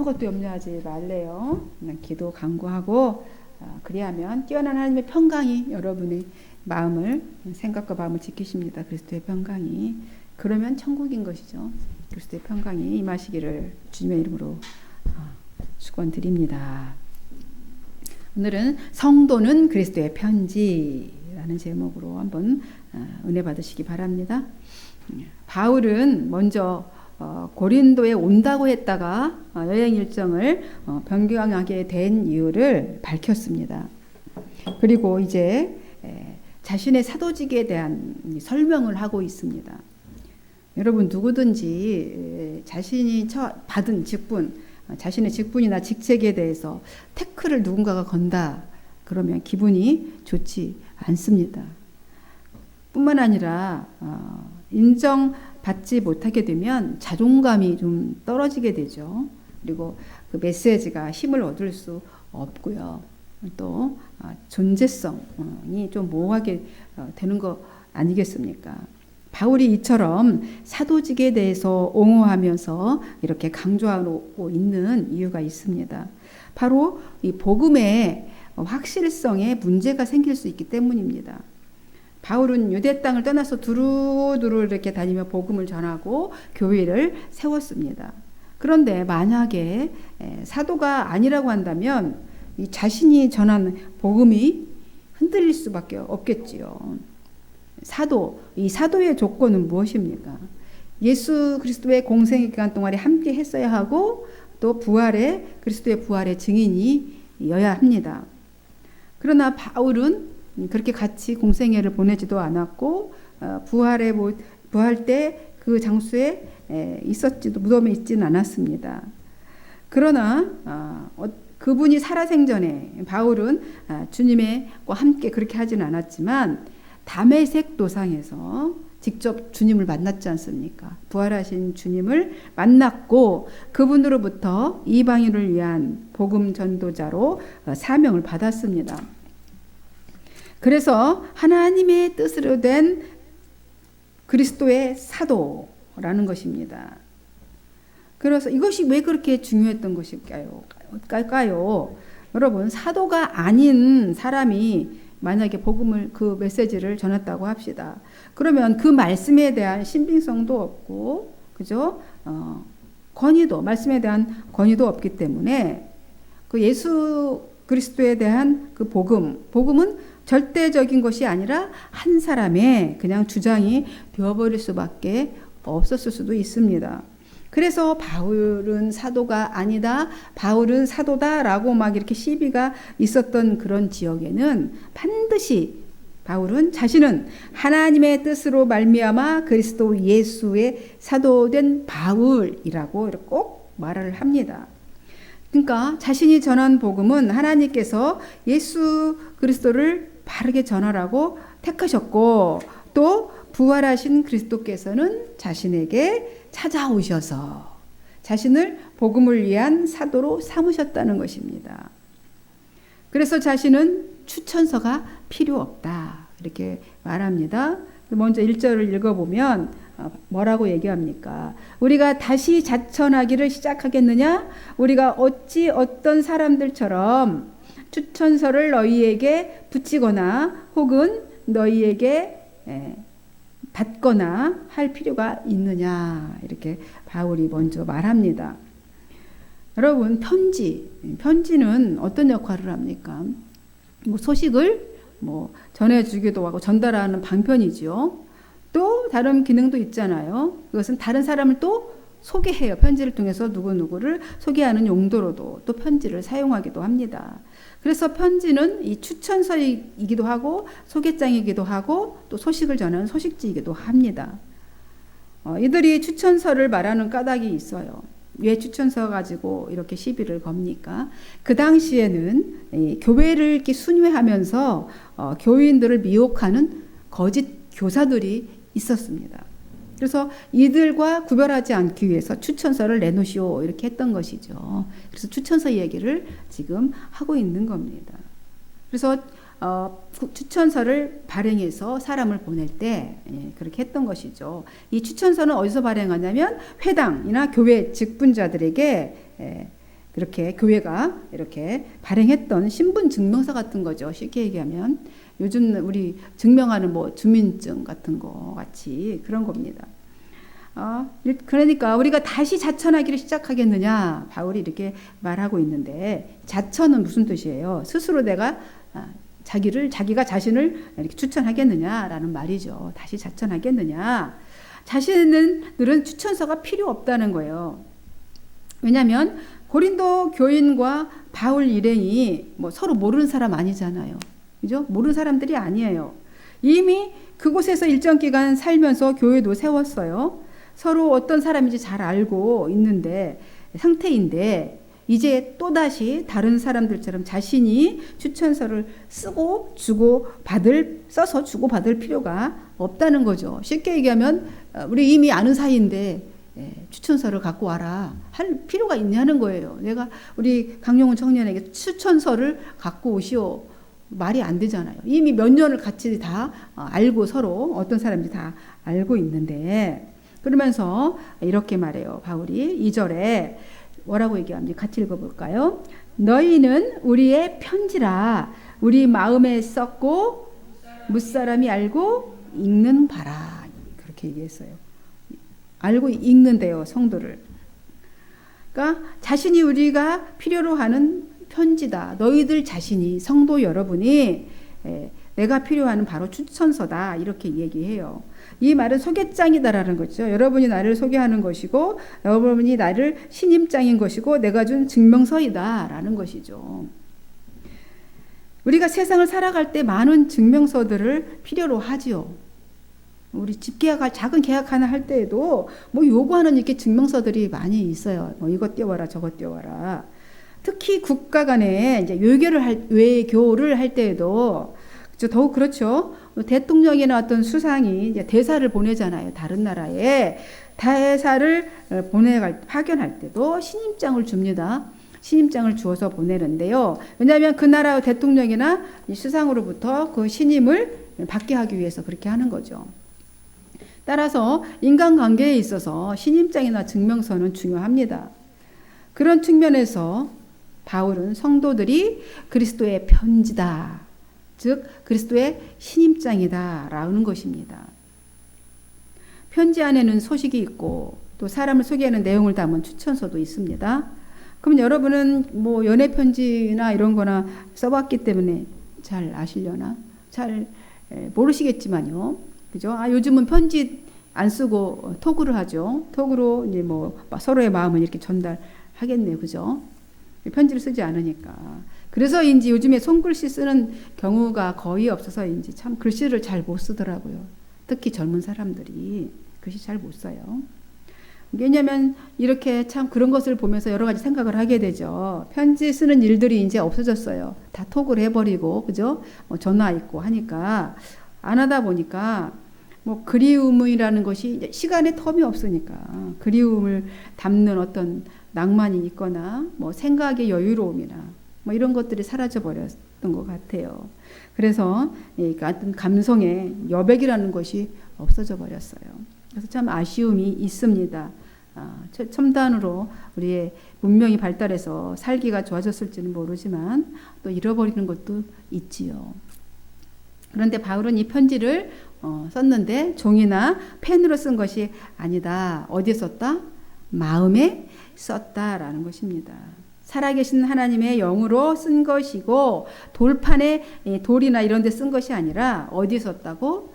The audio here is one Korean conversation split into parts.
아무것도 염려하지 말래요. 그냥 기도 간구하고 그리하면 뛰어난 하나님의 평강이 여러분의 마음을, 생각과 마음을 지키십니다. 그리스도의 평강이. 그러면 천국인 것이죠. 그리스도의 평강이 임하시기를 주님의 이름으로 축원드립니다. 오늘은 성도는 그리스도의 편지라는 제목으로 한번 은혜 받으시기 바랍니다. 바울은 먼저 고린도에 온다고 했다가 여행 일정을 변경하게 된 이유를 밝혔습니다. 그리고 이제 자신의 사도직에 대한 설명을 하고 있습니다. 여러분 누구든지 자신이 받은 직분, 자신의 직분이나 직책에 대해서 태클을 누군가가 건다 그러면 기분이 좋지 않습니다. 뿐만 아니라 인정받지 못하게 되면 자존감이 좀 떨어지게 되죠. 그리고 그 메시지가 힘을 얻을 수 없고요. 또 존재성이 좀 모호하게 되는 거 아니겠습니까? 바울이 이처럼 사도직에 대해서 옹호하면서 이렇게 강조하고 있는 이유가 있습니다. 바로 이 복음의 확실성에 문제가 생길 수 있기 때문입니다. 바울은 유대 땅을 떠나서 두루두루 이렇게 다니며 복음을 전하고 교회를 세웠습니다. 그런데 만약에 사도가 아니라고 한다면 이 자신이 전한 복음이 흔들릴 수밖에 없겠지요. 이 사도의 조건은 무엇입니까? 예수 그리스도의 공생의 기간 동안에 함께 했어야 하고 또 그리스도의 부활의 증인이어야 합니다. 그러나 바울은 그렇게 같이 공생애를 보내지도 않았고 부활 때 그 장소에 무덤에 있지는 않았습니다. 그러나 그분이 살아생전에 바울은 주님과 함께 그렇게 하지는 않았지만 다메섹 도상에서 직접 주님을 만났지 않습니까? 부활하신 주님을 만났고 그분으로부터 이방인을 위한 복음 전도자로 사명을 받았습니다. 그래서 하나님의 뜻으로 된 그리스도의 사도라는 것입니다. 그래서 이것이 왜 그렇게 중요했던 것일까요? 여러분, 사도가 아닌 사람이 만약에 그 메시지를 전했다고 합시다. 그러면 그 말씀에 대한 신빙성도 없고, 그죠? 말씀에 대한 권위도 없기 때문에 그 예수 그리스도에 대한 그 복음은 절대적인 것이 아니라 한 사람의 그냥 주장이 되어버릴 수밖에 없었을 수도 있습니다. 그래서 바울은 사도가 아니다, 바울은 사도다라고 막 이렇게 시비가 있었던 그런 지역에는 반드시 바울은 자신은 하나님의 뜻으로 말미암아 그리스도 예수의 사도된 바울이라고 꼭 말을 합니다. 그러니까 자신이 전한 복음은 하나님께서 예수 그리스도를 바르게 전하라고 택하셨고 또 부활하신 그리스도께서는 자신에게 찾아오셔서 자신을 복음을 위한 사도로 삼으셨다는 것입니다. 그래서 자신은 추천서가 필요 없다 이렇게 말합니다. 먼저 1절을 읽어보면 뭐라고 얘기합니까? 우리가 다시 자천하기를 시작하겠느냐? 우리가 어찌 어떤 사람들처럼 추천서를 너희에게 붙이거나 혹은 너희에게 받거나 할 필요가 있느냐? 이렇게 바울이 먼저 말합니다. 여러분, 편지는 어떤 역할을 합니까? 소식을 전해주기도 하고 전달하는 방편이지요. 또 다른 기능도 있잖아요. 그것은 다른 사람을 또 소개해요. 편지를 통해서 누구누구를 소개하는 용도로도 또 편지를 사용하기도 합니다. 그래서 편지는 이 추천서이기도 하고 소개장이기도 하고 또 소식을 전하는 소식지이기도 합니다. 이들이 추천서를 말하는 까닭이 있어요. 왜 추천서 가지고 이렇게 시비를 겁니까? 그 당시에는 교회를 이렇게 순회하면서 교인들을 미혹하는 거짓 교사들이 있었습니다. 그래서 이들과 구별하지 않기 위해서 추천서를 내놓으시오 이렇게 했던 것이죠. 그래서 추천서 얘기를 지금 하고 있는 겁니다. 그래서 추천서를 발행해서 사람을 보낼 때 그렇게 했던 것이죠. 이 추천서는 어디서 발행하냐면 회당이나 교회 직분자들에게 그렇게 교회가 이렇게 발행했던 신분 증명서 같은 거죠. 쉽게 얘기하면 요즘 우리 증명하는 뭐 주민증 같은 거 같이 그런 겁니다. 그러니까 우리가 다시 자천하기를 시작하겠느냐 바울이 이렇게 말하고 있는데, 자천은 무슨 뜻이에요? 스스로 내가 자기가 자신을 이렇게 추천하겠느냐라는 말이죠. 다시 자천하겠느냐. 자신들은 추천서가 필요 없다는 거예요. 왜냐하면 고린도 교인과 바울 일행이 뭐 서로 모르는 사람 아니잖아요. 그죠? 모르는 사람들이 아니에요. 이미 그곳에서 일정 기간 살면서 교회도 세웠어요. 서로 어떤 사람인지 잘 알고 있는데 상태인데, 이제 또다시 다른 사람들처럼 자신이 추천서를 써서 주고 받을 필요가 없다는 거죠. 쉽게 얘기하면 우리 이미 아는 사이인데 추천서를 갖고 와라 할 필요가 있냐는 거예요. 내가 우리 강용훈 청년에게 추천서를 갖고 오시오, 말이 안 되잖아요. 이미 몇 년을 같이 다 알고 서로 어떤 사람인지 다 알고 있는데, 그러면서 이렇게 말해요. 바울이 2절에 뭐라고 얘기합니까? 같이 읽어볼까요? 너희는 우리의 편지라 우리 마음에 썼고 무사람이 알고 읽는 바라. 그렇게 얘기했어요. 알고 읽는데요, 성도를. 그러니까 자신이 우리가 필요로 하는 편지다. 너희들 자신이, 성도 여러분이 내가 필요한 바로 추천서다. 이렇게 얘기해요. 이 말은 소개장이다라는 거죠. 여러분이 나를 소개하는 것이고, 여러분이 나를 신임장인 것이고, 내가 준 증명서이다라는 것이죠. 우리가 세상을 살아갈 때 많은 증명서들을 필요로 하지요. 우리 집 계약할 작은 계약 하나 할 때에도 뭐 요구하는 이렇게 증명서들이 많이 있어요. 뭐 이것 띄워라 저것 띄워라. 특히 국가 간에 이제 외교를 할 때에도 더욱 그렇죠. 대통령이나 어떤 수상이 이제 대사를 보내잖아요. 다른 나라에 대사를 파견할 때도 신임장을 줍니다. 신임장을 주어서 보내는데요. 왜냐하면 그 나라 대통령이나 수상으로부터 그 신임을 받게 하기 위해서 그렇게 하는 거죠. 따라서 인간관계에 있어서 신임장이나 증명서는 중요합니다. 그런 측면에서 바울은 성도들이 그리스도의 편지다, 즉 그리스도의 신임장이다 라는 것입니다. 편지 안에는 소식이 있고 또 사람을 소개하는 내용을 담은 추천서도 있습니다. 그럼 여러분은 뭐 연애 편지나 이런 거나 써봤기 때문에 잘 아시려나? 잘 모르시겠지만요. 그죠? 요즘은 편지 안 쓰고 톡으로 하죠. 톡으로 이제 뭐 서로의 마음을 이렇게 전달하겠네요. 그죠? 편지를 쓰지 않으니까. 그래서인지 요즘에 손글씨 쓰는 경우가 거의 없어서인지 참 글씨를 잘 못 쓰더라고요. 특히 젊은 사람들이 글씨 잘 못 써요. 왜냐하면 이렇게 참 그런 것을 보면서 여러 가지 생각을 하게 되죠. 편지 쓰는 일들이 이제 없어졌어요. 다 톡을 해버리고, 그죠? 전화 있고 하니까 안 하다 보니까 뭐 그리움이라는 것이 이제 시간의 텀이 없으니까 그리움을 담는 어떤 낭만이 있거나 뭐 생각의 여유로움이나 뭐 이런 것들이 사라져 버렸던 것 같아요. 그래서 어떤 감성의 여백이라는 것이 없어져 버렸어요. 그래서 참 아쉬움이 있습니다. 첨단으로 우리의 문명이 발달해서 살기가 좋아졌을지는 모르지만 또 잃어버리는 것도 있지요. 그런데 바울은 이 편지를 썼는데 종이나 펜으로 쓴 것이 아니다. 어디에 썼다? 마음에 썼다라는 것입니다. 살아계신 하나님의 영으로 쓴 것이고 돌판에 돌이나 이런 데 쓴 것이 아니라 어디에 썼다고?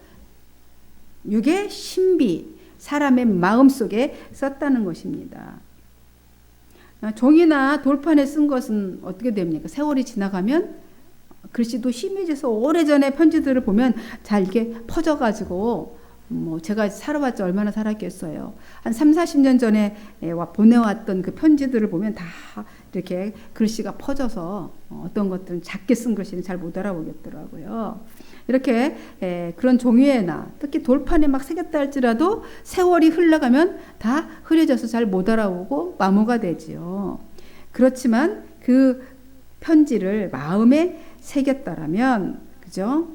육의 신비, 사람의 마음속에 썼다는 것입니다. 종이나 돌판에 쓴 것은 어떻게 됩니까? 세월이 지나가면 글씨도 희미해져서 오래전에 편지들을 보면 잘 이렇게 퍼져가지고 뭐 제가 살아봤자 얼마나 살았겠어요. 한 30-40년 전에 보내왔던 그 편지들을 보면 다 이렇게 글씨가 퍼져서 어떤 것들은 작게 쓴 글씨는 잘 못 알아보겠더라고요. 이렇게 그런 종이에나 특히 돌판에 막 새겼다 할지라도 세월이 흘러가면 다 흐려져서 잘 못 알아보고 마모가 되지요. 그렇지만 그 편지를 마음에 새겼다라면, 그죠?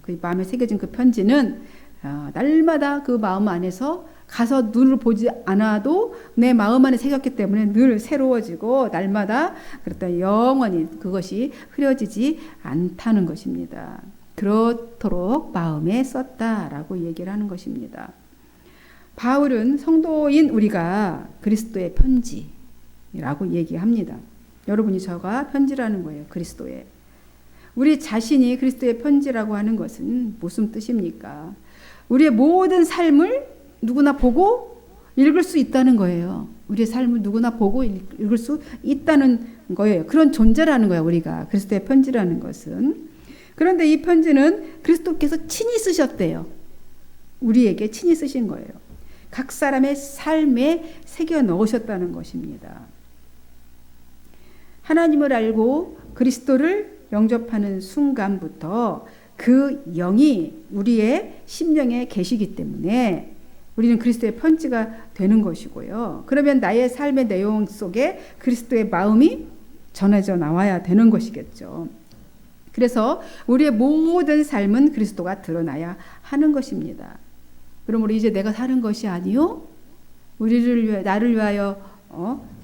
그 마음에 새겨진 그 편지는 날마다 그 마음 안에서 가서 눈을 보지 않아도 내 마음 안에 새겼기 때문에 늘 새로워지고 날마다 그렇다 영원히 그것이 흐려지지 않다는 것입니다. 그렇도록 마음에 썼다라고 얘기를 하는 것입니다. 바울은 성도인 우리가 그리스도의 편지라고 얘기합니다. 여러분이 저가 편지라는 거예요. 그리스도의. 우리 자신이 그리스도의 편지라고 하는 것은 무슨 뜻입니까? 우리의 모든 삶을 누구나 보고 읽을 수 있다는 거예요. 우리의 삶을 누구나 보고 읽을 수 있다는 거예요. 그런 존재라는 거예요. 우리가 그리스도의 편지라는 것은. 그런데 이 편지는 그리스도께서 친히 쓰셨대요. 우리에게 친히 쓰신 거예요. 각 사람의 삶에 새겨 넣으셨다는 것입니다. 하나님을 알고 그리스도를 영접하는 순간부터 그 영이 우리의 심령에 계시기 때문에 우리는 그리스도의 편지가 되는 것이고요. 그러면 나의 삶의 내용 속에 그리스도의 마음이 전해져 나와야 되는 것이겠죠. 그래서 우리의 모든 삶은 그리스도가 드러나야 하는 것입니다. 그러므로 이제 내가 사는 것이 아니요 나를 위하여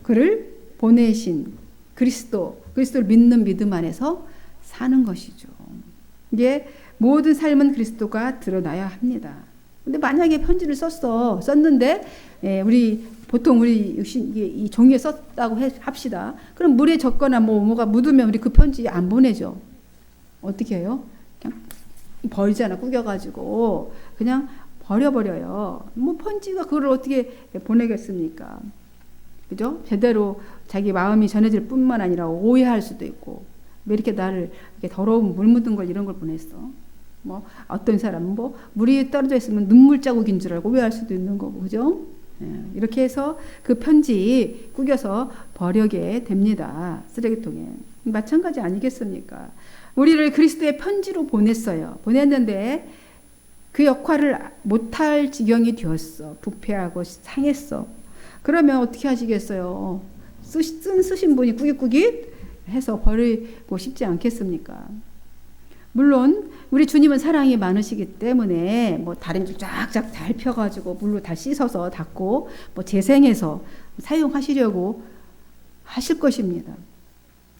그를 보내신 그리스도를 믿는 믿음 안에서 사는 것이죠. 이게 모든 삶은 그리스도가 드러나야 합니다. 근데 만약에 편지를 썼는데 보통 이 종이에 썼다고 합시다. 그럼 물에 젖거나 뭐가 묻으면 우리 그 편지 안 보내죠. 어떻게 해요? 그냥 버리잖아. 구겨가지고 그냥 버려버려요. 뭐 편지가 그걸 어떻게 보내겠습니까? 그죠? 제대로 자기 마음이 전해질 뿐만 아니라 오해할 수도 있고 왜 이렇게 나를 이렇게 더러운 물 묻은 걸 이런 걸 보냈어? 뭐 어떤 사람은 뭐 물이 떨어져 있으면 눈물 자국인 줄 알고 오해할 수도 있는 거고, 그죠? 이렇게 해서 그 편지 구겨서 버리게 됩니다. 쓰레기통에. 마찬가지 아니겠습니까? 우리를 그리스도의 편지로 보냈어요. 보냈는데 그 역할을 못할 지경이 되었어. 부패하고 상했어. 그러면 어떻게 하시겠어요? 쓰신 분이 꾸깃꾸깃 해서 버리고 싶지 않겠습니까? 물론 우리 주님은 사랑이 많으시기 때문에 뭐 다림질 쫙쫙 잘 펴가지고 물로 다 씻어서 닦고 뭐 재생해서 사용하시려고 하실 것입니다.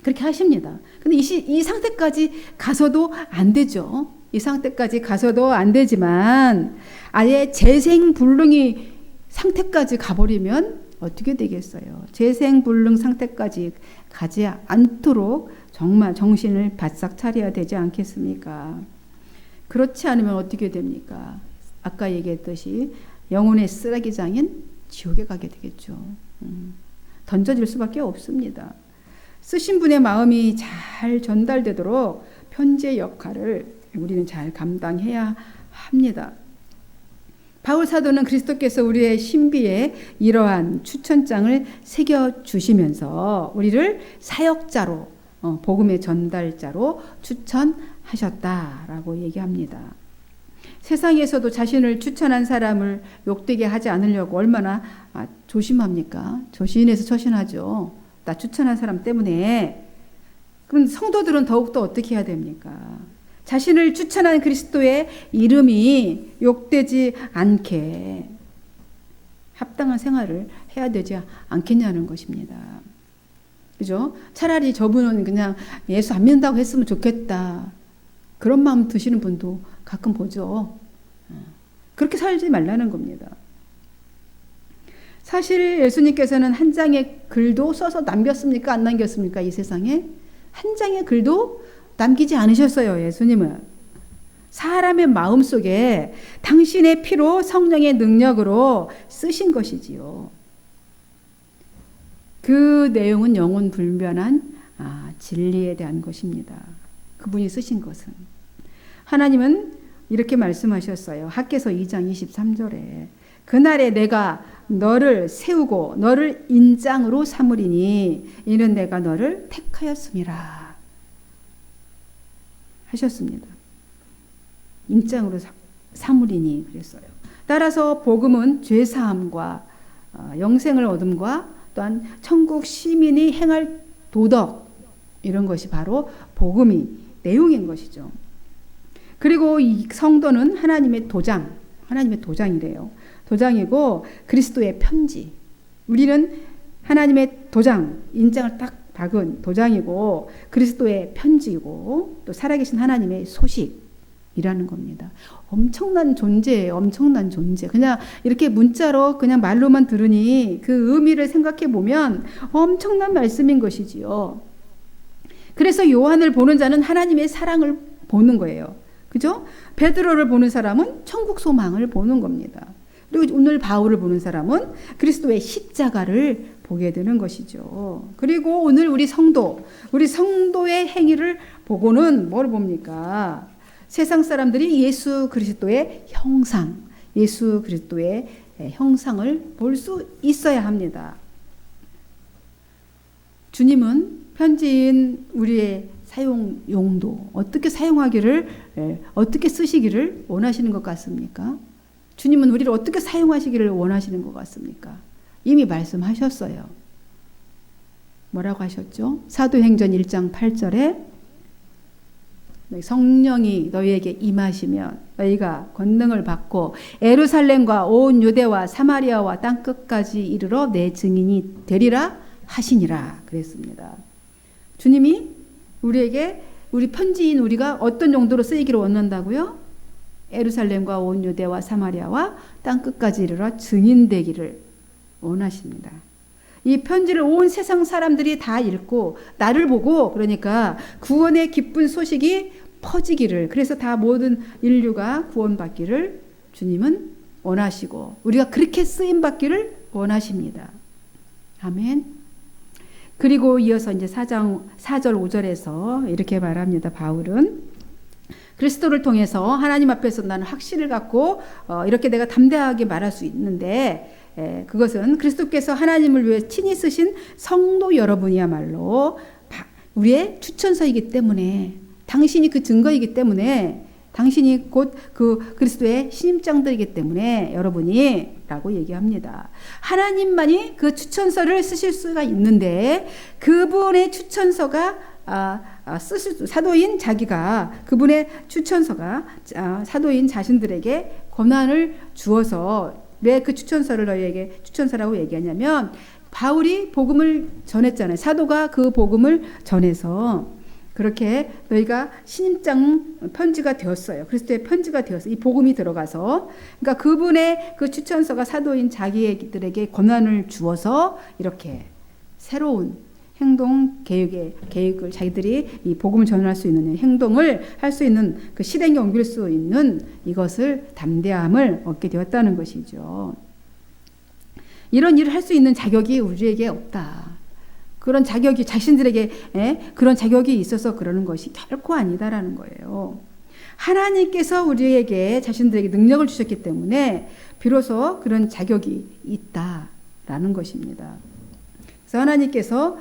그렇게 하십니다. 근데 이 상태까지 가서도 안 되죠. 이 상태까지 가서도 안 되지만 아예 재생불능이 상태까지 가버리면 어떻게 되겠어요? 재생불능 상태까지 가지 않도록 정말 정신을 바싹 차려야 되지 않겠습니까? 그렇지 않으면 어떻게 됩니까? 아까 얘기했듯이 영혼의 쓰레기장인 지옥에 가게 되겠죠. 던져질 수밖에 없습니다. 쓰신 분의 마음이 잘 전달되도록 편지의 역할을 우리는 잘 감당해야 합니다. 바울 사도는 그리스도께서 우리의 신비에 이러한 추천장을 새겨주시면서 우리를 사역자로 복음의 전달자로 추천하셨다라고 얘기합니다. 세상에서도 자신을 추천한 사람을 욕되게 하지 않으려고 얼마나 조심합니까? 조신해서 처신하죠. 나 추천한 사람 때문에. 그럼 성도들은 더욱더 어떻게 해야 됩니까? 자신을 추천한 그리스도의 이름이 욕되지 않게 합당한 생활을 해야 되지 않겠냐는 것입니다. 그죠? 차라리 저분은 그냥 예수 안 믿는다고 했으면 좋겠다. 그런 마음 드시는 분도 가끔 보죠. 그렇게 살지 말라는 겁니다. 사실 예수님께서는 한 장의 글도 써서 남겼습니까? 안 남겼습니까? 이 세상에? 한 장의 글도 남기지 않으셨어요. 예수님은. 사람의 마음속에 당신의 피로 성령의 능력으로 쓰신 것이지요. 그 내용은 영원 불변한 진리에 대한 것입니다. 그분이 쓰신 것은. 하나님은 이렇게 말씀하셨어요. 학개서 2장 23절에 그날에 내가 너를 세우고 너를 인장으로 삼으리니 이는 내가 너를 택하였음이라 하셨습니다. 인장으로 삼으리니 그랬어요. 따라서 복음은 죄사함과 영생을 얻음과 또한 천국 시민이 행할 도덕 이런 것이 바로 복음이 내용인 것이죠. 그리고 이 성도는 하나님의 도장, 하나님의 도장이래요. 도장이고 그리스도의 편지. 우리는 하나님의 도장, 인장을 딱 박은 도장이고 그리스도의 편지이고 또 살아계신 하나님의 소식이라는 겁니다. 엄청난 존재예요. 엄청난 존재. 그냥 이렇게 문자로 그냥 말로만 들으니 그 의미를 생각해 보면 엄청난 말씀인 것이지요. 그래서 요한을 보는 자는 하나님의 사랑을 보는 거예요. 그죠? 베드로를 보는 사람은 천국 소망을 보는 겁니다. 그리고 오늘 바울을 보는 사람은 그리스도의 십자가를 보게 되는 것이죠. 그리고 오늘 우리 성도의 행위를 보고는 뭘 봅니까? 세상 사람들이 예수 그리스도의 형상을 볼 수 있어야 합니다. 주님은 편지인 우리의 사용 용도, 어떻게 사용하기를, 어떻게 쓰시기를 원하시는 것 같습니까? 주님은 우리를 어떻게 사용하시기를 원하시는 것 같습니까? 이미 말씀하셨어요. 뭐라고 하셨죠? 사도행전 1장 8절에 성령이 너희에게 임하시면 너희가 권능을 받고 예루살렘과 온 유대와 사마리아와 땅끝까지 이르러 내 증인이 되리라 하시니라 그랬습니다. 주님이 우리에게 우리 편지인 우리가 어떤 용도로 쓰이기를 원한다고요? 예루살렘과 온 유대와 사마리아와 땅끝까지 이르러 증인되기를 원하십니다. 이 편지를 온 세상 사람들이 다 읽고 나를 보고 그러니까 구원의 기쁜 소식이 퍼지기를, 그래서 다 모든 인류가 구원받기를 주님은 원하시고 우리가 그렇게 쓰임받기를 원하십니다. 아멘. 그리고 이어서 이제 4장 4절 5절에서 이렇게 말합니다. 바울은 그리스도를 통해서 하나님 앞에서 나는 확신을 갖고 이렇게 내가 담대하게 말할 수 있는데 그것은 그리스도께서 하나님을 위해 친히 쓰신 성도 여러분이야말로 우리의 추천서이기 때문에, 당신이 그 증거이기 때문에, 당신이 곧 그 그리스도의 신임장들이기 때문에 여러분이 라고 얘기합니다. 하나님만이 그 추천서를 쓰실 수가 있는데 그분의 추천서가 사도인 자기가 그분의 추천서가 사도인 자신들에게 권한을 주어서, 왜 그 추천서를 너희에게 추천서라고 얘기하냐면 바울이 복음을 전했잖아요. 사도가 그 복음을 전해서 그렇게 너희가 신임장 편지가 되었어요. 그리스도의 편지가 되었어요. 이 복음이 들어가서, 그러니까 그분의 그 추천서가 사도인 자기들에게 권한을 주어서 이렇게 새로운 행동 계획을 자기들이 이 복음을 전할 수 있는 행동을 할 수 있는 그 실행에 옮길 수 있는 이것을 담대함을 얻게 되었다는 것이죠. 이런 일을 할 수 있는 자격이 우리에게 없다. 그런 자격이 자신들에게 그런 자격이 있어서 그러는 것이 결코 아니다라는 거예요. 하나님께서 우리에게 자신들에게 능력을 주셨기 때문에 비로소 그런 자격이 있다라는 것입니다. 그래서 하나님께서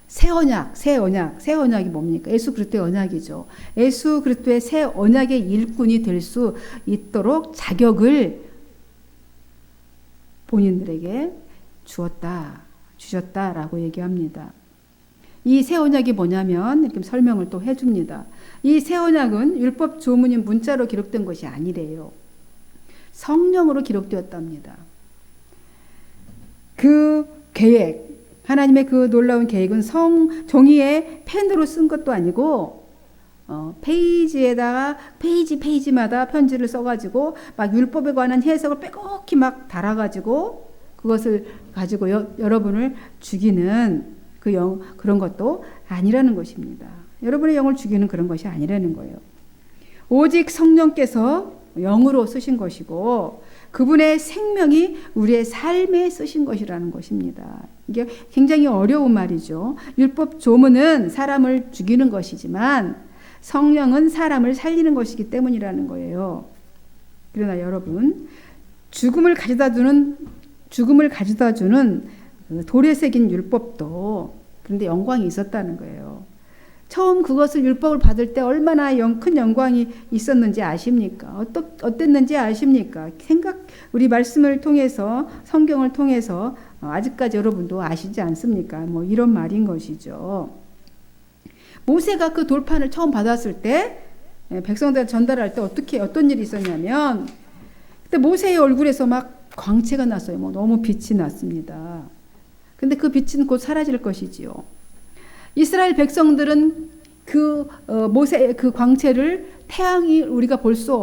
새 언약이 뭡니까? 예수 그리스도의 언약이죠. 예수 그리스도의 새 언약의 일꾼이 될 수 있도록 자격을 본인들에게 주셨다라고 얘기합니다. 이 새 언약이 뭐냐면 이렇게 설명을 또 해줍니다. 이 새 언약은 율법 조문인 문자로 기록된 것이 아니래요. 성령으로 기록되었답니다. 그 계획, 하나님의 그 놀라운 계획은 종이에 펜으로 쓴 것도 아니고 페이지에다가 페이지마다 편지를 써가지고 막 율법에 관한 해석을 빼곡히 막 달아가지고 그것을 가지고 여러분을 죽이는 그런 것도 아니라는 것입니다. 여러분의 영을 죽이는 그런 것이 아니라는 거예요. 오직 성령께서 영으로 쓰신 것이고 그분의 생명이 우리의 삶에 쓰신 것이라는 것입니다. 이게 굉장히 어려운 말이죠. 율법 조문은 사람을 죽이는 것이지만 성령은 사람을 살리는 것이기 때문이라는 거예요. 그러나 여러분, 죽음을 가져다 주는 돌에 새긴 율법도 그런데 영광이 있었다는 거예요. 처음 그것을 율법을 받을 때 얼마나 큰 영광이 있었는지 아십니까? 어땠는지 아십니까? 우리 말씀을 통해서, 성경을 통해서 아직까지 여러분도 아시지 않습니까? 뭐 이런 말인 것이죠. 모세가 그 돌판을 처음 받았을 때 백성들한테 전달할 때 어떤 일이 있었냐면 근데 모세의 얼굴에서 막 광채가 났어요. 뭐 너무 빛이 났습니다. 근데 그 빛은 곧 사라질 것이지요. 이스라엘 백성들은 그 모세의 그 광채를 태양이 우리가 볼 수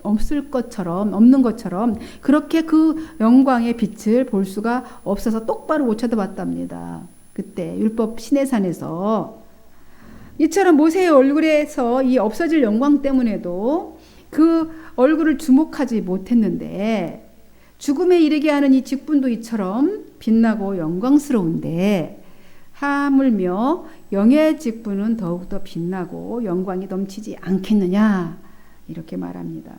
없는 것처럼 그렇게 그 영광의 빛을 볼 수가 없어서 똑바로 못 쳐다봤답니다. 그때 율법 시내산에서 이처럼 모세의 얼굴에서 이 없어질 영광 때문에도 그 얼굴을 주목하지 못했는데 죽음에 이르게 하는 이 직분도 이처럼 빛나고 영광스러운데 하물며 영의 직분은 더욱더 빛나고 영광이 넘치지 않겠느냐 이렇게 말합니다.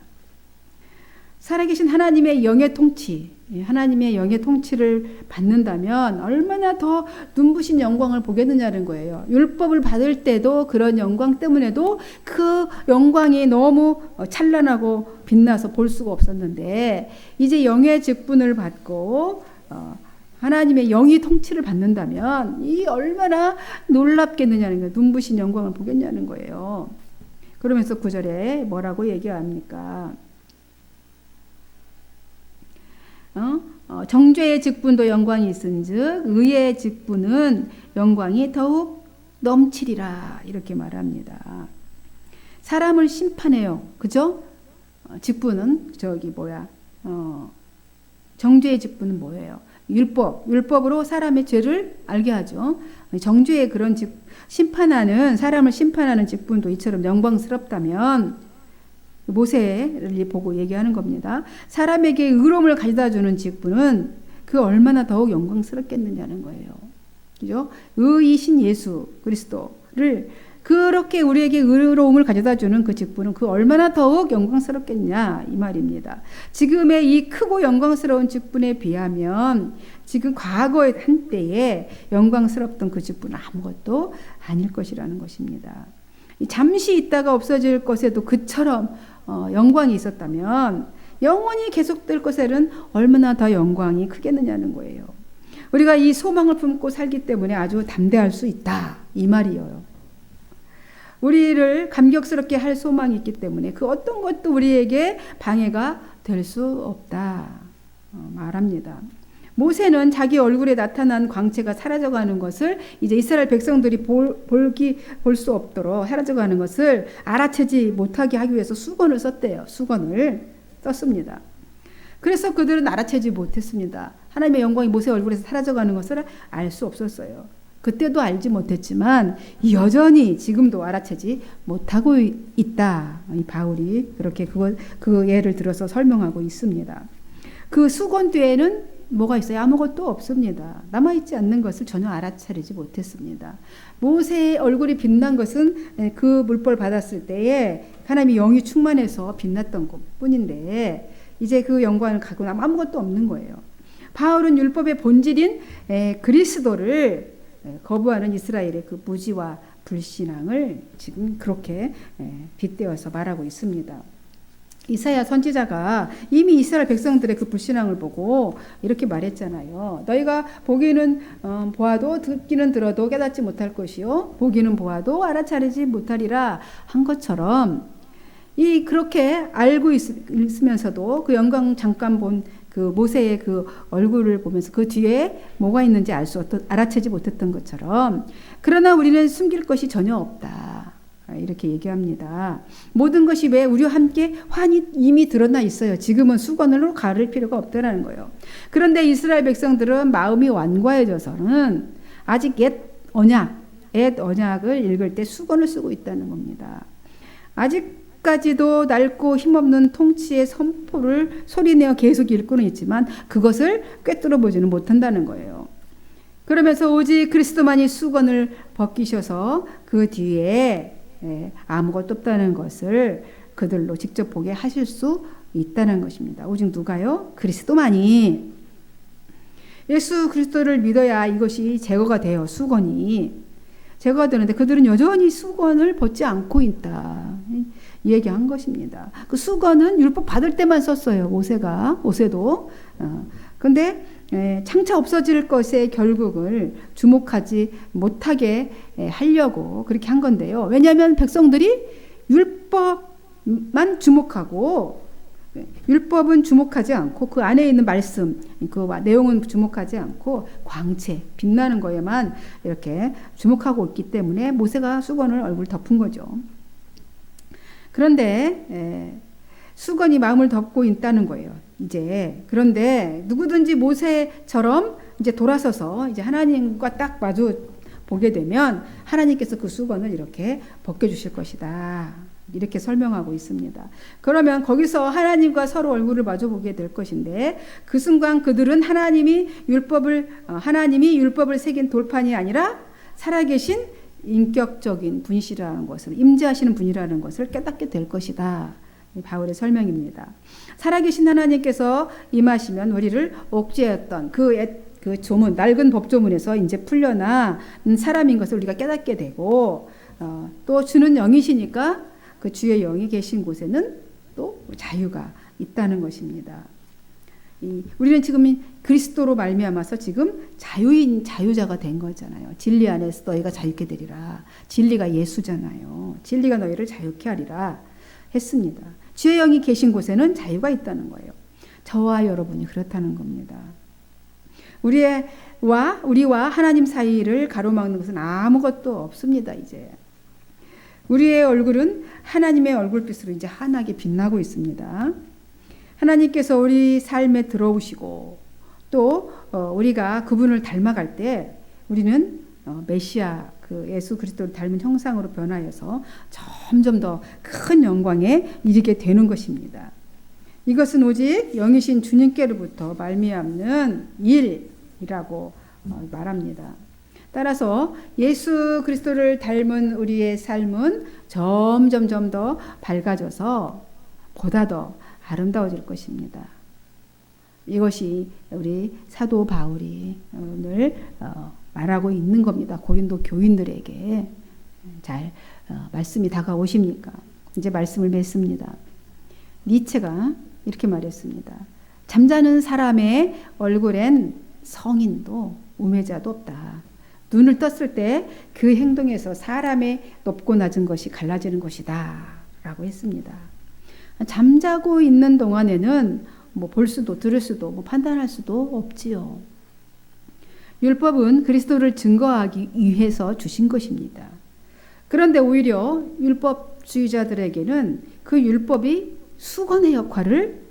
살아계신 하나님의 영의 통치, 하나님의 영의 통치를 받는다면 얼마나 더 눈부신 영광을 보겠느냐는 거예요. 율법을 받을 때도 그런 영광 때문에도 그 영광이 너무 찬란하고 빛나서 볼 수가 없었는데 이제 영의 직분을 받고 하나님의 영이 통치를 받는다면 이 얼마나 놀랍겠느냐는 거예요. 눈부신 영광을 보겠냐는 거예요. 그러면서 9절에 뭐라고 얘기합니까? 정죄의 직분도 영광이 있은즉 의의 직분은 영광이 더욱 넘치리라 이렇게 말합니다. 사람을 심판해요. 그죠? 직분은 정죄의 직분은 뭐예요? 율법으로 사람의 죄를 알게 하죠. 정죄의 그런 사람을 심판하는 직분도 이처럼 영광스럽다면 모세를 보고 얘기하는 겁니다. 사람에게 의로움을 가져다 주는 직분은 그 얼마나 더욱 영광스럽겠느냐는 거예요. 그죠? 의이신 예수 그리스도를 그렇게 우리에게 의로움을 가져다 주는 그 직분은 그 얼마나 더욱 영광스럽겠냐 이 말입니다. 지금의 이 크고 영광스러운 직분에 비하면 지금 과거의 한때에 영광스럽던 그 직분은 아무것도 아닐 것이라는 것입니다. 잠시 있다가 없어질 것에도 그처럼 영광이 있었다면 영원히 계속될 것에는 얼마나 더 영광이 크겠느냐는 거예요. 우리가 이 소망을 품고 살기 때문에 아주 담대할 수 있다 이 말이에요. 우리를 감격스럽게 할 소망이 있기 때문에 그 어떤 것도 우리에게 방해가 될 수 없다 말합니다. 모세는 자기 얼굴에 나타난 광채가 사라져가는 것을 이제 이스라엘 백성들이 볼 수 없도록 사라져가는 것을 알아채지 못하게 하기 위해서 수건을 썼대요. 수건을 썼습니다. 그래서 그들은 알아채지 못했습니다. 하나님의 영광이 모세 얼굴에서 사라져가는 것을 알 수 없었어요. 그때도 알지 못했지만 여전히 지금도 알아채지 못하고 있다. 이 바울이 그렇게 그 예를 들어서 설명하고 있습니다. 그 수건 뒤에는 뭐가 있어요? 아무것도 없습니다. 남아있지 않는 것을 전혀 알아차리지 못했습니다. 모세의 얼굴이 빛난 것은 그 물벌 받았을 때에 하나님의 영이 충만해서 빛났던 것뿐인데 이제 그 영광을 갖고 나면 아무것도 없는 거예요. 바울은 율법의 본질인 그리스도를 거부하는 이스라엘의 그 무지와 불신앙을 지금 그렇게 빗대어서 말하고 있습니다. 이사야 선지자가 이미 이스라엘 백성들의 그 불신앙을 보고 이렇게 말했잖아요. 너희가 보기는 보아도 듣기는 들어도 깨닫지 못할 것이요 보기는 보아도 알아차리지 못하리라 한 것처럼 그렇게 알고 있으면서도 그 영광 잠깐 본 그 모세의 그 얼굴을 보면서 그 뒤에 뭐가 있는지 알아채지 못했던 것처럼 그러나 우리는 숨길 것이 전혀 없다. 이렇게 얘기합니다. 모든 것이 왜 우리와 함께 환히 이미 드러나 있어요. 지금은 수건으로 가릴 필요가 없다라는 거예요. 그런데 이스라엘 백성들은 마음이 완고해져서는 아직 옛 언약을 읽을 때 수건을 쓰고 있다는 겁니다. 아직까지도 낡고 힘없는 통치의 선포를 소리내어 계속 읽고는 있지만 그것을 꿰뚫어 보지는 못한다는 거예요. 그러면서 오직 그리스도만이 수건을 벗기셔서 그 뒤에 아무것도 없다는 것을 그들로 직접 보게 하실 수 있다는 것입니다. 오직 누가요? 그리스도만이. 예수 그리스도를 믿어야 이것이 제거가 돼요. 수건이 제거가 되는데 그들은 여전히 수건을 벗지 않고 있다. 이 얘기한 것입니다. 그 수건은 율법 받을 때만 썼어요. 모세도. 근데 장차 없어질 것의 결국을 주목하지 못하게 하려고 그렇게 한 건데요. 왜냐하면 백성들이 율법만 주목하고 율법은 주목하지 않고 그 안에 있는 말씀, 그 내용은 주목하지 않고 광채, 빛나는 거에만 이렇게 주목하고 있기 때문에 모세가 수건을 얼굴 덮은 거죠. 그런데 수건이 마음을 덮고 있다는 거예요. 이제 그런데 누구든지 모세처럼 이제 돌아서서 이제 하나님과 딱 마주 보게 되면 하나님께서 그 수건을 이렇게 벗겨주실 것이다. 이렇게 설명하고 있습니다. 그러면 거기서 하나님과 서로 얼굴을 마주 보게 될 것인데 그 순간 그들은 하나님이 율법을 새긴 돌판이 아니라 살아계신 인격적인 분이시라는 것을, 임재하시는 분이라는 것을 깨닫게 될 것이다. 바울의 설명입니다. 살아계신 하나님께서 임하시면 우리를 억제했던 그 조문, 낡은 법조문에서 이제 풀려나 사람인 것을 우리가 깨닫게 되고, 또 주는 영이시니까 그 주의 영이 계신 곳에는 또 자유가 있다는 것입니다. 우리는 지금 그리스도로 말미암아서 지금 자유자가 된 거잖아요. 진리 안에서 너희가 자유케 되리라. 진리가 예수잖아요. 진리가 너희를 자유케 하리라 했습니다. 주의 영이 계신 곳에는 자유가 있다는 거예요. 저와 여러분이 그렇다는 겁니다. 우리와 하나님 사이를 가로막는 것은 아무것도 없습니다. 이제 우리의 얼굴은 하나님의 얼굴빛으로 이제 환하게 빛나고 있습니다. 하나님께서 우리 삶에 들어오시고 또 우리가 그분을 닮아갈 때 우리는 메시아 그 예수 그리스도를 닮은 형상으로 변하여서 점점 더 큰 영광에 이르게 되는 것입니다. 이것은 오직 영이신 주님께로부터 말미암는 일이라고 말합니다. 따라서 예수 그리스도를 닮은 우리의 삶은 점점 더 밝아져서 보다 더 아름다워질 것입니다. 이것이 우리 사도 바울이 오늘 말하고 있는 겁니다. 고린도 교인들에게. 잘 말씀이 다가오십니까? 이제 말씀을 맺습니다. 니체가 이렇게 말했습니다. 잠자는 사람의 얼굴엔 성인도 우매자도 없다. 눈을 떴을 때 그 행동에서 사람의 높고 낮은 것이 갈라지는 것이다 라고 했습니다. 잠자고 있는 동안에는 볼 수도 들을 수도 판단할 수도 없지요. 율법은 그리스도를 증거하기 위해서 주신 것입니다. 그런데 오히려 율법주의자들에게는 그 율법이 수건의 역할을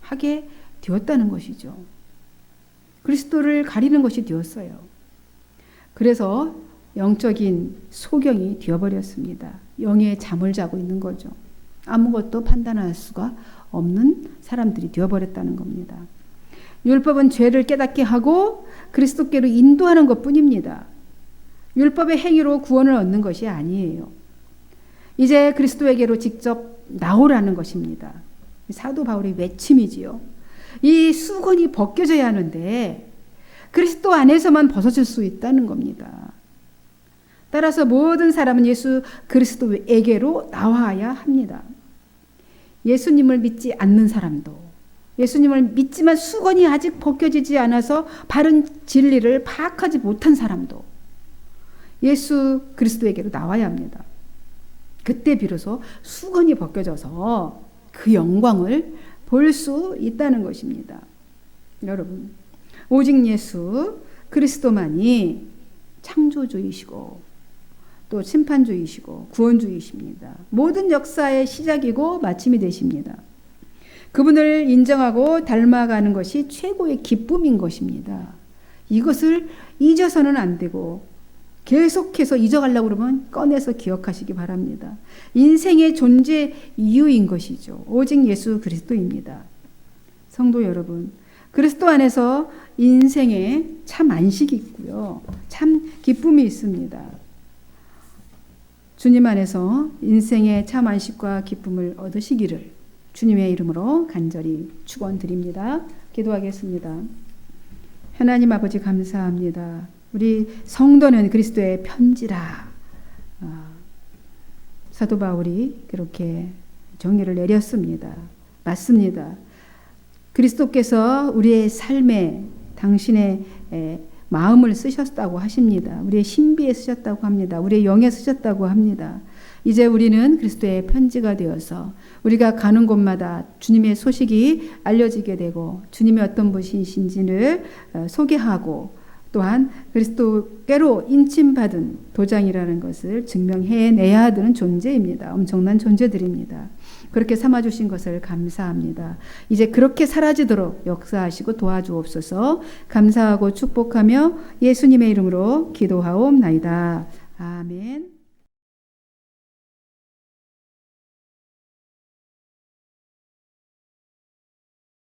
하게 되었다는 것이죠. 그리스도를 가리는 것이 되었어요. 그래서 영적인 소경이 되어버렸습니다. 영의 잠을 자고 있는 거죠. 아무것도 판단할 수가 없는 사람들이 되어버렸다는 겁니다. 율법은 죄를 깨닫게 하고 그리스도께로 인도하는 것뿐입니다. 율법의 행위로 구원을 얻는 것이 아니에요. 이제 그리스도에게로 직접 나오라는 것입니다. 사도 바울의 외침이지요. 이 수건이 벗겨져야 하는데 그리스도 안에서만 벗어질 수 있다는 겁니다. 따라서 모든 사람은 예수 그리스도에게로 나와야 합니다. 예수님을 믿지 않는 사람도, 예수님을 믿지만 수건이 아직 벗겨지지 않아서 바른 진리를 파악하지 못한 사람도 예수 그리스도에게로 나와야 합니다. 그때 비로소 수건이 벗겨져서 그 영광을 볼 수 있다는 것입니다. 여러분, 오직 예수 그리스도만이 창조주이시고 또 심판주이시고 구원주이십니다. 모든 역사의 시작이고 마침이 되십니다. 그분을 인정하고 닮아가는 것이 최고의 기쁨인 것입니다. 이것을 잊어서는 안 되고 계속해서 잊어가려고 그러면 꺼내서 기억하시기 바랍니다. 인생의 존재 이유인 것이죠. 오직 예수 그리스도입니다. 성도 여러분, 그리스도 안에서 인생에 참 안식이 있고요. 참 기쁨이 있습니다. 주님 안에서 인생의 참 안식과 기쁨을 얻으시기를 주님의 이름으로 간절히 축원드립니다. 기도하겠습니다. 하나님 아버지 감사합니다. 우리 성도는 그리스도의 편지라. 사도 바울이 그렇게 정의를 내렸습니다. 맞습니다. 그리스도께서 우리의 삶에 당신의 마음을 쓰셨다고 하십니다. 우리의 신비에 쓰셨다고 합니다. 우리의 영에 쓰셨다고 합니다. 이제 우리는 그리스도의 편지가 되어서 우리가 가는 곳마다 주님의 소식이 알려지게 되고 주님이 어떤 분이신지를 소개하고 또한 그리스도께로 인침받은 도장이라는 것을 증명해내야 되는 존재입니다. 엄청난 존재들입니다. 그렇게 삼아주신 것을 감사합니다. 이제 그렇게 사라지도록 역사하시고 도와주옵소서. 감사하고 축복하며 예수님의 이름으로 기도하옵나이다. 아멘.